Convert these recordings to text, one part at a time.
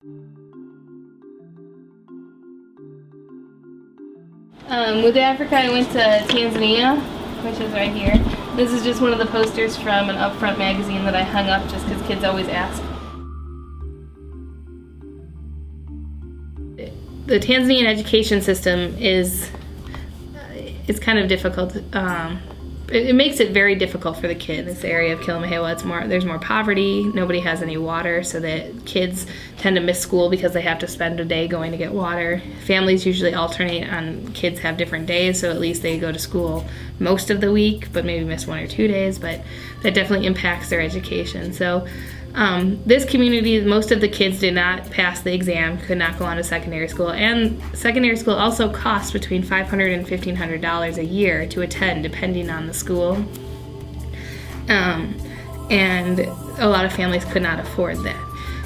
With Africa, I went to Tanzania, which is right here. This is just one of the posters from an Upfront magazine that I hung up just because kids always ask. The Tanzanian education system is kind of difficult. It makes it very difficult for the kids. This area of Kilimahewa, there's more poverty, nobody has any water, so that kids tend to miss school because they have to spend a day going to get water. Families usually alternate on, kids have different days, so at least they go to school most of the week, but maybe miss 1 or 2 days, but that definitely impacts their education. So this community, most of the kids did not pass the exam, could not go on to secondary school, and secondary school also costs between $500 and $1,500 a year to attend, depending on the school. And a lot of families could not afford that.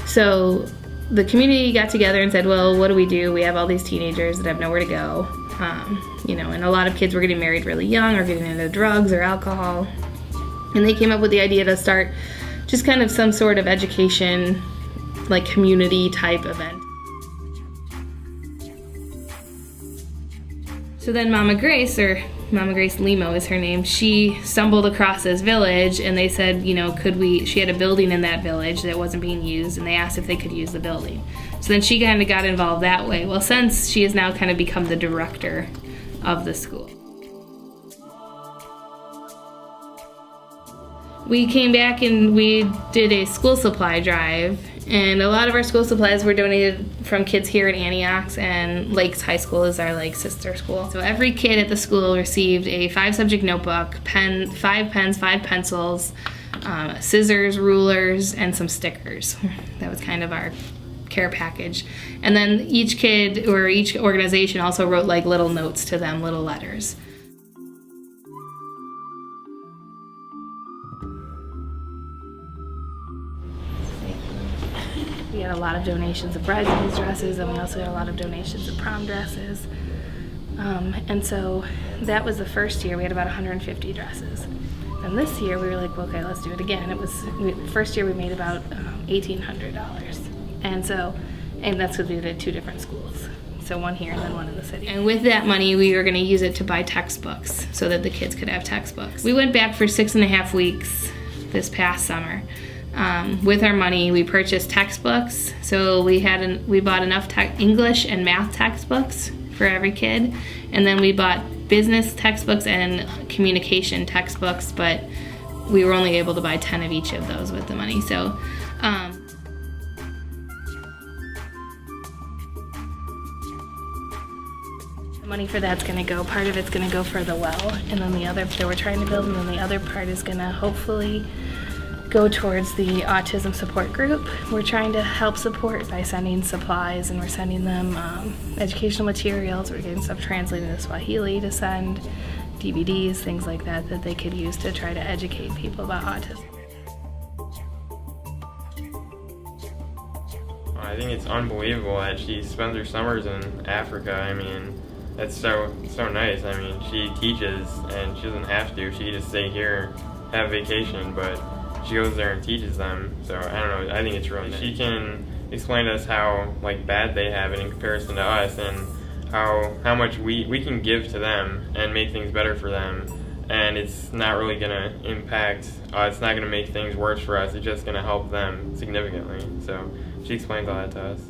So the community got together and said, well, what do? We have all these teenagers that have nowhere to go, and a lot of kids were getting married really young or getting into drugs or alcohol. And they came up with the idea to start just kind of some sort of education, like community type event. So then Mama Grace Limo is her name, she stumbled across this village and they said, she had a building in that village that wasn't being used, and they asked if they could use the building. So then she kind of got involved that way. Well, since she has now kind of become the director of the school. We came back and we did a school supply drive, and a lot of our school supplies were donated from kids here at Antioch, and Lakes High School is our sister school. So every kid at the school received a 5-subject notebook, 5 pens, 5 pencils, scissors, rulers, and some stickers. That was kind of our care package. And then each kid or each organization also wrote little notes to them, little letters. We had a lot of donations of bridesmaids dresses, and we also had a lot of donations of prom dresses. And so that was the first year. We had about 150 dresses. And this year we were like, well, okay, let's do it again. First year we made about $1,800. And that's because we did 2 different schools. So one here and then one in the city. And with that money, we were going to use it to buy textbooks so that the kids could have textbooks. We went back for 6.5 weeks this past summer. With our money, we purchased textbooks. So we bought enough English and math textbooks for every kid, and then we bought business textbooks and communication textbooks, but we were only able to buy 10 of each of those with the money. So the money for that's going to go, part of it's going to go for the well, and then the other that we're trying to build, and then the other part is going to hopefully go towards the autism support group. We're trying to help support by sending supplies, and we're sending them educational materials. We're getting stuff translated into Swahili to send, DVDs, things like that they could use to try to educate people about autism. I think it's unbelievable that she spends her summers in Africa. I mean, that's so nice. I mean, she teaches and she doesn't have to. She can just stay here, have vacation, but she goes there and teaches them. So I don't know, I think it's really nice. She can explain to us how bad they have it in comparison to us, and how much we can give to them and make things better for them. And it's not really gonna impact, it's not gonna make things worse for us. It's just gonna help them significantly. So she explains all that to us.